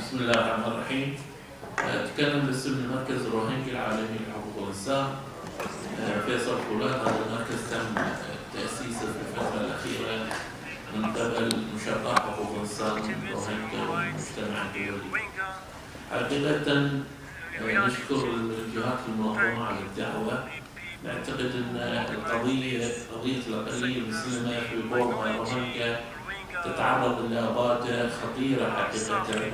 بسم الله الرحمن الرحيم. أتكلم باسم المركز الروهينجي العالمي لحقوق الإنسان. فيصل فولاد، هذا المركز تم تأسيسه في الفترة الأخيرة من قبل مشرع حقوق الإنسان روهينجا والمجتمع الدولي. حقيقة نشكر الجهات المنظمة على الدعوة. نعتقد أن قضية الأقلية المسلمة في بورما روهينجا تتعرض لأبعاد خطيرة حقيقة،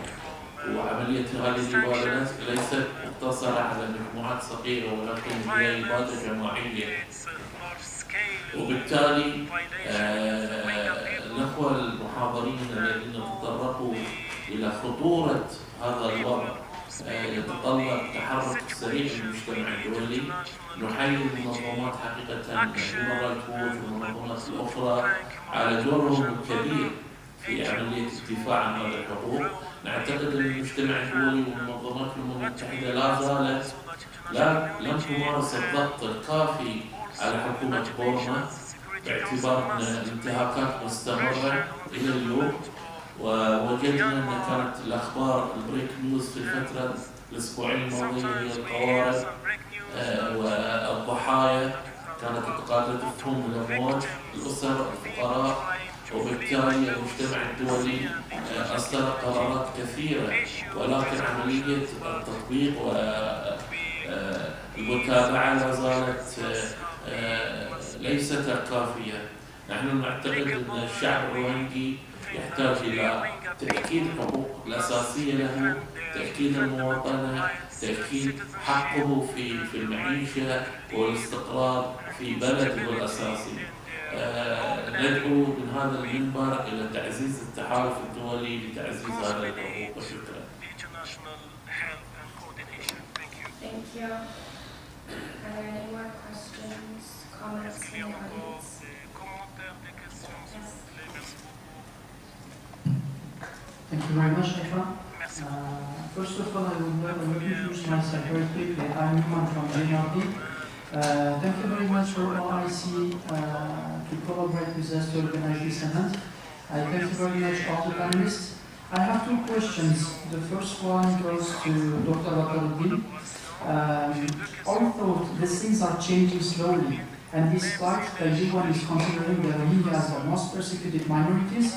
وعملية هذه الإبادة ليست مقتصرة على مجموعات صغيرة ولكن هي إبادة جماعية، وبالتالي الأخوة المحاضرين الذين تطرقوا إلى خطورة هذا الوضع يتطلب تحرك سريع من المجتمع الدولي. نحيي المنظمات حقيقة Human Rights Watch والمنظمات الأخرى على دورهم الكبير في عملية الدفاع عن هذه الحقوق. نعتقد أن المجتمع الدولي والمنظمات الأمم المتحدة لا زالت لم تمارس الضغط الكافي على حكومة بورما باعتبار أن الانتهاكات مستمرة إلى اليوم. ووجدنا أن كانت الأخبار البريك نيوز في الفترة الأسبوعين الماضية هي القوارض والضحايا كانت تقاطعهم الأموات، الأسر، الفقراء، وبالتالي المجتمع الدولي أصدر قرارات كثيرة، ولكن عملية التطبيق والمتابعة لا زالت ليست كافية. نحن نعتقد أن الشعب الروهينجي يحتاج إلى تأكيد الحقوق الأساسية له، تأكيد المواطنة، تأكيد حقه في المعيشة والاستقرار في بلده الأساسي. ندعو من هذا المنبر إلى تعزيز التحالف الدولي لتعزيز هذه الحقوق. وشكرا. Thank you. Are there any more questions, comments from the audience? Thank you very much, Eva. First of all, I would like to introduce myself very quickly. I'm Iman from JRD. Thank you very much for OIC to collaborate with us to organize this event. I thank you very much all the panelists. I have two questions. The first one goes to Dr. Wakaruddin. Although these things are changing slowly, and despite the UN is considering the Rohingya as the most persecuted minorities,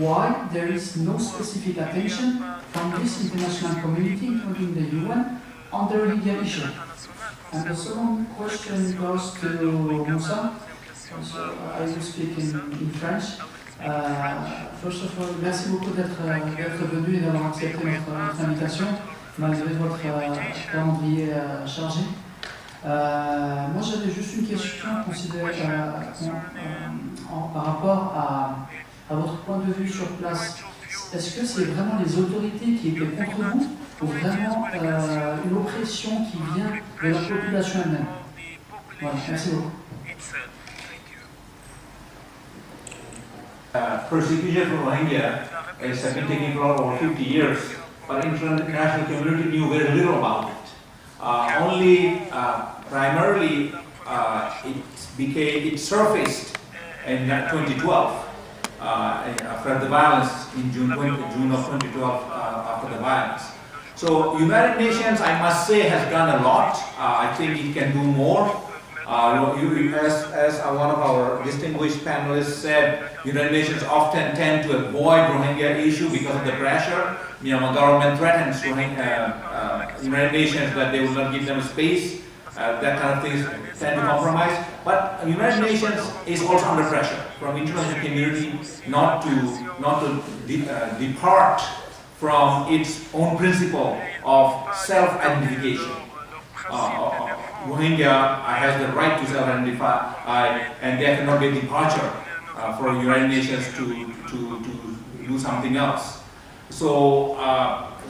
why there is no specific attention from this international community, including the UN, on the Rohingya issue? And the second question goes to Moussa. So I will speak in French. First of all, merci beaucoup d'être venu et d'avoir accepté notre invitation, malgré votre calendrier chargé. Moi, j'avais juste une question par rapport à votre point de vue sur place. Est-ce que c'est vraiment les autorités qui étaient contre vous ou vraiment une oppression qui vient de la population elle-même? Voilà, merci beaucoup. Persecution for Rohingya has been taking place over 50 years, but international community knew very little about it. Primarily, it surfaced in 2012 after the violence in June of 2012 after the violence. So United Nations, I must say, has done a lot. I think it can do more. As one of our distinguished panelists said, United Nations often tend to avoid Rohingya issue because of the pressure. Myanmar government threatens United Nations that they will not give them space. That kind of things tend to compromise. But United Nations is also under pressure from international community not to depart from its own principle of self-identification. Rohingya has the right to self-identify, and there cannot be a departure for United Nations to do something else. So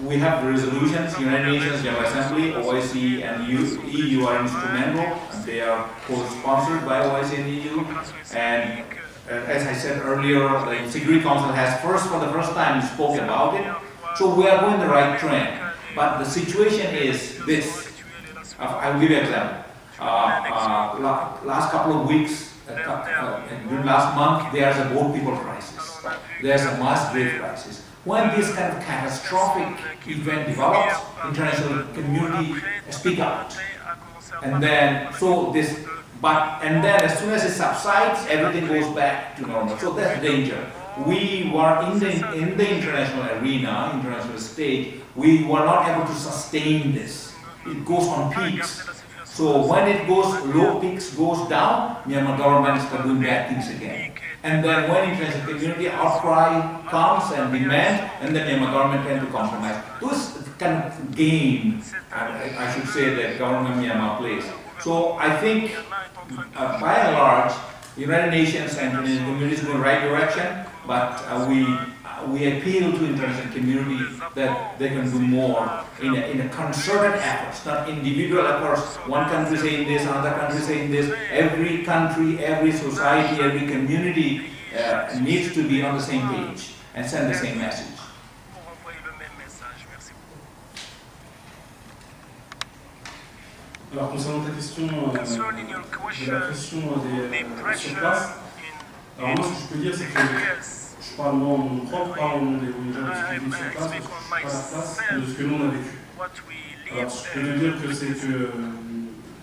we have the resolutions. United Nations General Assembly, OIC, and EU are instrumental, and they are co-sponsored by OIC and EU. And as I said earlier, the Security Council has for the first time spoken about it. So we are going the right trend. But the situation is this. I will give you an example. Last couple of weeks, during last month, there's a boat people crisis. There's a mass grave crisis. when this kind of catastrophic event develops, international community speak out. And then, and then as soon as it subsides, everything goes back to normal. So that's danger. We were in the international arena, international stage, we were not able to sustain this. It goes on peaks. So when it goes, low peaks goes down, Myanmar government start doing bad things again. And then when international community outcry comes and demand, and then Myanmar government tend to compromise. Those kind of game, I should say, that government Myanmar plays. So I think, by and large, United Nations and international communities go in the right direction, but we appeal to international community that they can do more in a concerted efforts, not individual efforts. One country saying this, another country saying this. Every country, every society, every community needs to be on the same page and send the same message. Alors concernant ta question de la pression sur place, alors moi ce que je peux dire c'est que je parle moi en mon propre, pas au nom des Rohingyas qui vivent sur place, parce que je ne suis pas à la place de ce que l'on a vécu. Alors je peux te dire que c'est que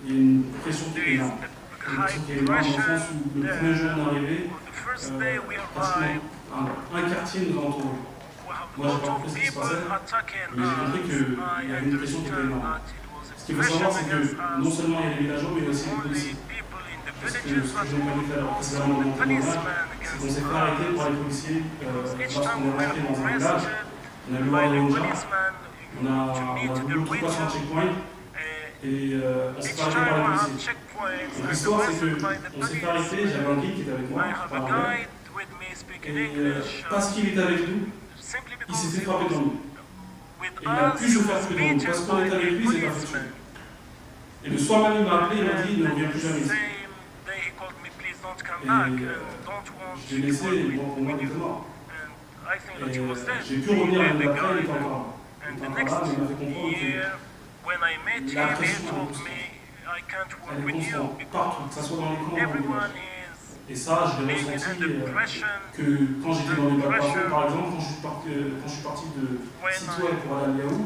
il y a une pression qui est énorme. Une pression qui est énorme dans le sens où le premier jour on est arrivé, pratiquement un quartier nous a entourés. Moi j'ai pas compris ce qui se passait, mais j'ai compris qu'il y avait une pression qui était énorme. Ce qu'il faut savoir, c'est que non seulement il y a les villageois, mais il y a aussi les policiers. Parce que ce que j'ai entendu faire précédemment dans mon témoignage, c'est qu'on s'est fait arrêter par les policiers lorsqu'on est rentré dans un village. On a vu voir les Rohingyas, on a voulu tout passer un checkpoint, et on s'est fait arrêter par les policiers. Donc l'histoire, c'est qu'on s'est fait arrêter, j'avais un guide qui était avec moi, qui parlait anglais, et parce qu'il était avec nous, il s'est fait frapper dans le dos. Et il a pu se faire frapper dans le dos, parce qu'on était avec lui, c'est pas fait. Et le soir même, il m'a appelé, il m'a dit, ne reviens plus jamais ici. Et je l'ai laissé, et bon, pour moi, il était mort. Et j'ai pu revenir l'année d'après, il était encore là. Il était encore là, mais il m'a fait comprendre que la pression, elle est constante, partout, que ce soit dans les camps, dans les villages. Et ça, je l'ai ressenti que quand j'étais dans les bateaux, par exemple, quand je suis parti de Sitoué pour aller à Miaou,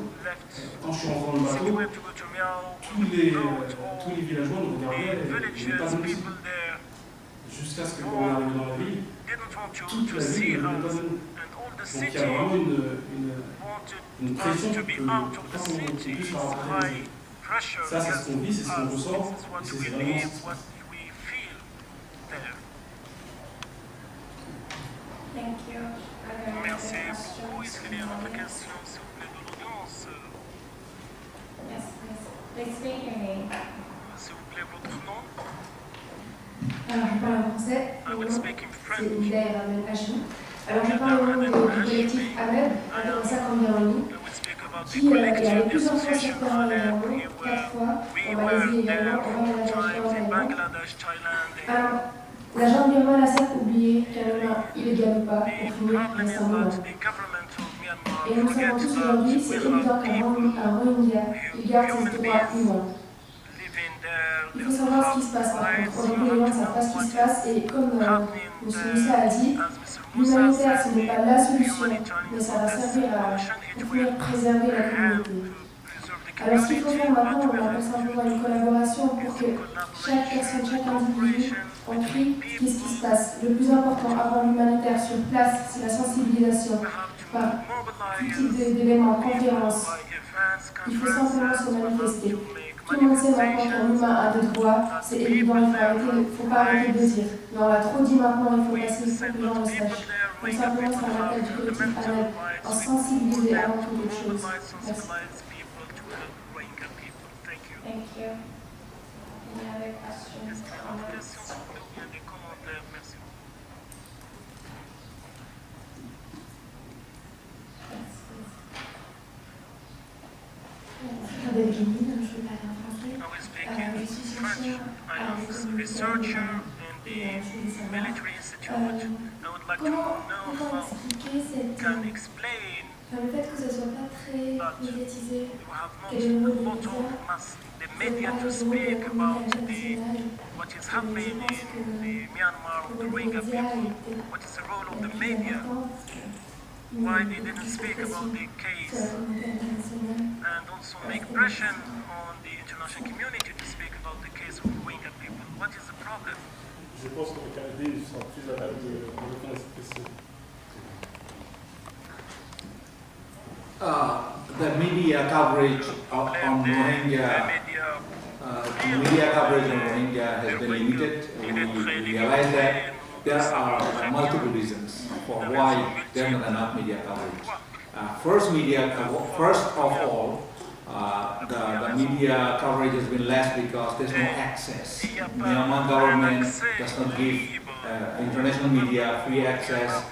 quand je suis rentré dans le bateau, tous les villageois nous regardaient et je n'ai pas de nous. Jusqu'à ce que quand on arrive dans la ville, toute la ville ne voulait pas de nous. Donc il y a vraiment une pression que personne ne puisse la rappeler. Ça, c'est ce qu'on vit, c'est ce qu'on ressent, et c'est vraiment ce qui se passe. Thank you. Merci beaucoup. Est-ce qu'il y a une autre question, s'il vous plaît, de l'audience? Yes, please. Please state your name. S'il vous plaît, votre nom? Alors, je parle en français. I will speak in C'est French. Hilaire Ahmed Hachmi. Alors, je parle au nom du collectif AMEB, Adressa Environnement, I will speak about qui the est allé collective plusieurs fois association sur of terrain them. également, 4 fois, We en Malaisie were there également, en 4 Bangladesh times in également. Bangladesh, Thailand. Alors, la junte birmane a certes oublié qu'un humain illégal ou pas, pour The finir, problem reste is un humain. that the government of Myanmar Et nous savons tous aujourd'hui, c'est évident qu'un Rohingya, il garde ses droits humains. living there. Il faut savoir ce qui se passe par contre. Aujourd'hui, les gens ne savent pas ce qui se passe et comme M. Moussa a dit, l'humanitaire ce n'est pas la solution, mais ça va servir à pouvoir préserver la communauté. Alors ce qu'il faut faire maintenant, on appelle simplement une collaboration pour que chaque personne, chaque individu en crie ce qui se passe. Le plus important avant l'humanitaire sur place, c'est la sensibilisation par tout type d'éléments, conférences. Il faut simplement se manifester. Tout le monde sait maintenant qu'un humain a des droits, c'est évident, il ne faut pas arrêter de le dire. Mais on l'a trop dit maintenant, il faut passer, il faut que les gens le sachent. Donc simplement, c'est un appel du collectif AMEB, en sensibiliser avant toute autre chose. Merci. Thank you. Any other questions, comments? Je vais parler en français. Je suis chercheur à l'école militaire et je voulais savoir comment expliquer le fait que ce ne soit pas très médiatisé, quel est le rôle des médias, To speak about what is happening in Myanmar with the Rohingya people, what is the role of the media. why they didn't speak about the case and also make pressure on the international community to speak about the case of Rohingya people. What is the problem? Je pense que les Canadiens sont plus à même de répondre à cette question. The media coverage on Rohingya, media coverage on Rohingya has been limited. We realize that there are multiple reasons for why there is not enough media coverage. First of all, the media coverage has been less because there's no access. Myanmar government does not give international media free access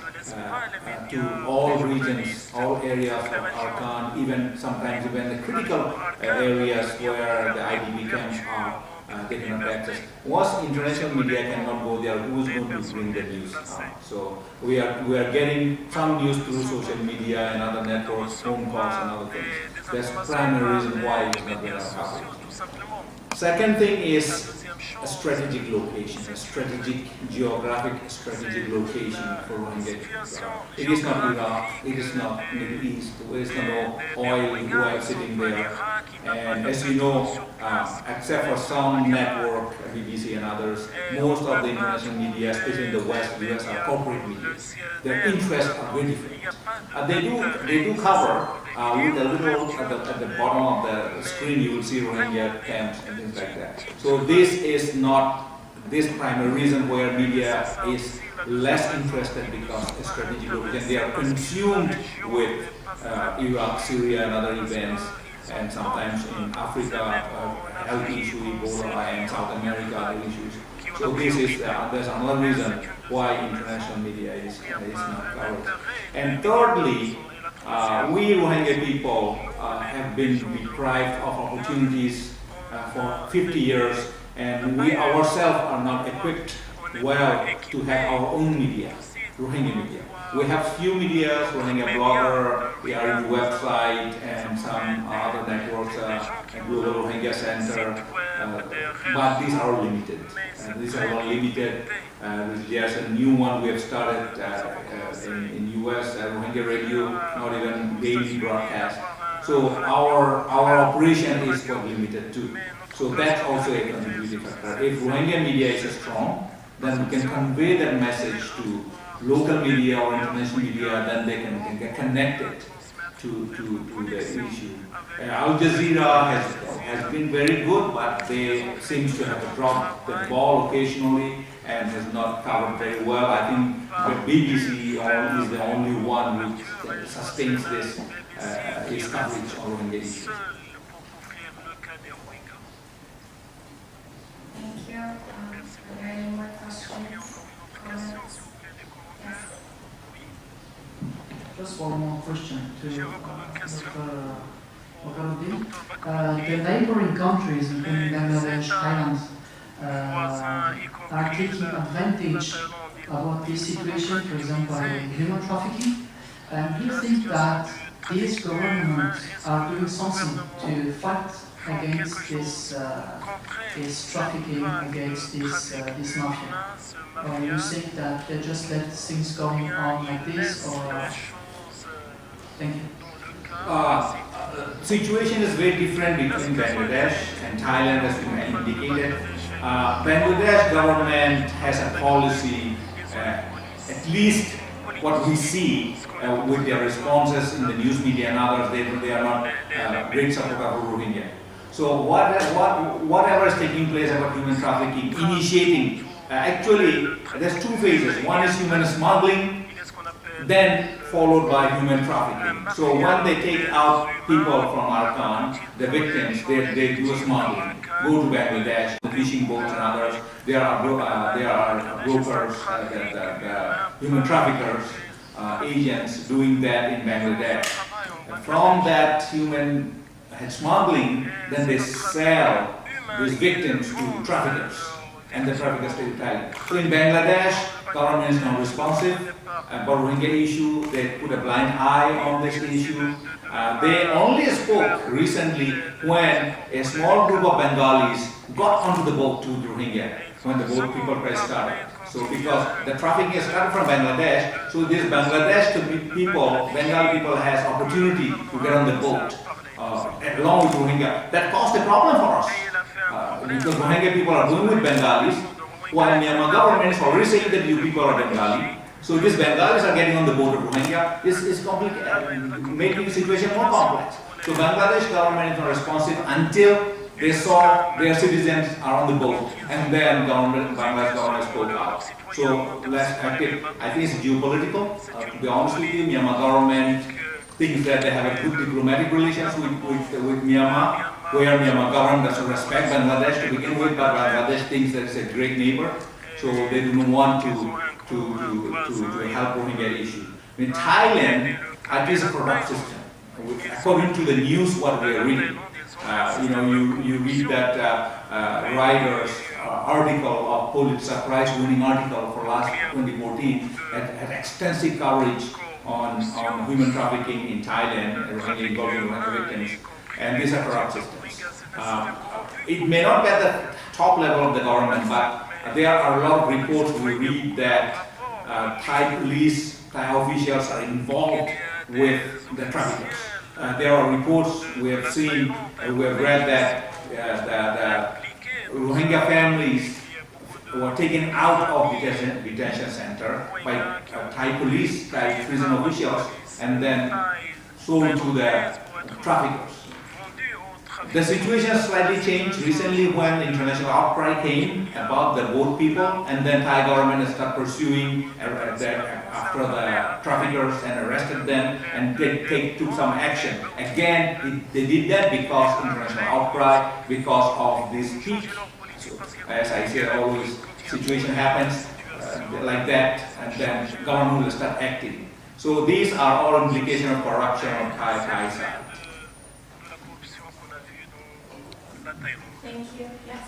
to all regions, all areas of Arakan, even sometimes even the critical areas where the IDP camps are, they cannot access. Once international media cannot go there, who is going to bring the news out? So we are getting some news through social media and other networks, phone calls and other things. That's the primary reason why it's not there coverage. Second thing is a strategic location, a strategic geographic strategic location for Rohingya. It is not Iraq, it is not Middle East, there is no oil sitting there. And as you know, except for some network, BBC and others, most of the international media, especially in the West, US, are corporate media. Their interests are very different. They do cover with a little at the bottom of the screen. You will see Rohingya camps and things like that. So this is not this primary reason where media is less interested because of strategic location. They are consumed with Iraq, Syria, and other events, and sometimes in Africa, health issue, Ebola, and South America, other issues. So this is there's another reason why international media is not covered. And thirdly, we Rohingya people have been deprived of opportunities for 50 years, and we ourselves are not equipped well to have our own media, Rohingya media. We have few media, Rohingya blogger, we are in the website and some other networks, Global Rohingya Center, but these are limited. These are all limited. There's a new one we have started in US, Rohingya Radio, not even daily broadcast. So our operation is quite limited too. So that's also a contributing factor. If Rohingya media is strong, then we can convey that message to local media or international media, then they can get connected to the issue. Al Jazeera has been very good, but they seems to have dropped the ball occasionally and has not covered very well. I think the BBC is the only one which sustains this its coverage on Rohingya issues. Thank you. Are there any more questions, comments? Yes. Just one more question to Dr. Wakaruddin. The neighboring countries, including Bangladesh, Thailand, are taking advantage about this situation, for example, human trafficking. And do you think that these governments are doing something to fight against this trafficking, against this mafia? Or you think that they just let things go on like this, or thank you. Situation is very different between Bangladesh and Thailand, as you indicated. Bangladesh government has a policy, at least what we see with their responses in the news media and others, they are not great supporters of Rohingya. So whatever is taking place about human trafficking, initiating, actually there's two phases. One is human smuggling, then followed by human trafficking. So when they take out people from Arakan, the victims, they do a smuggling, go to Bangladesh, the fishing boats and others. There are brokers, the human traffickers, agents doing that in Bangladesh. From that human smuggling, then they sell these victims to traffickers, and the traffickers stay in Thailand. So in Bangladesh, government is not responsive. About Rohingya issue, they put a blind eye on this issue. They only spoke recently when a small group of Bengalis got onto the boat to Rohingya, when the boat people press started. So because the trafficking started from Bangladesh, so these people, Bengali people has opportunity to get on the boat along with Rohingya. That caused a problem for us because Rohingya people are going with Bengalis, while Myanmar government is already saying that you people are Bengali. So these Bengalis are getting on the boat of Rohingya is making the situation more complex. So Bangladesh government is not responsive until they saw their citizens are on the boat, and then Bangladesh government spoke out. So I think it's geopolitical. To be honest with you, Myanmar government thinks that they have a good diplomatic relations with Myanmar, where Myanmar government doesn't respect Bangladesh to begin with, but Bangladesh thinks that it's a great neighbor, so they do not want to help Rohingya issue. In Thailand, it is a corrupt system. According to the news, what we are reading, you read that writer's article of Pulitzer Prize-winning article for last 2014 had extensive coverage on human trafficking in Thailand, involving Rohingya victims, and these are corrupt systems. It may not be at the top level of the government, but there are a lot of reports we read that Thai police, Thai officials are involved with the traffickers. There are reports we have seen, we have read that the Rohingya families were taken out of detention center by Thai police, Thai prison officials, and then sold to the traffickers. The situation slightly changed recently when international outcry came about the boat people, and then Thai government started pursuing after the traffickers and arrested them, and they took some action. Again, they did that because international outcry, because of this peak. So, as I said, always situation happens like that, and then government will start acting. So these are all implications of corruption on Thai side. Thank you. Yes.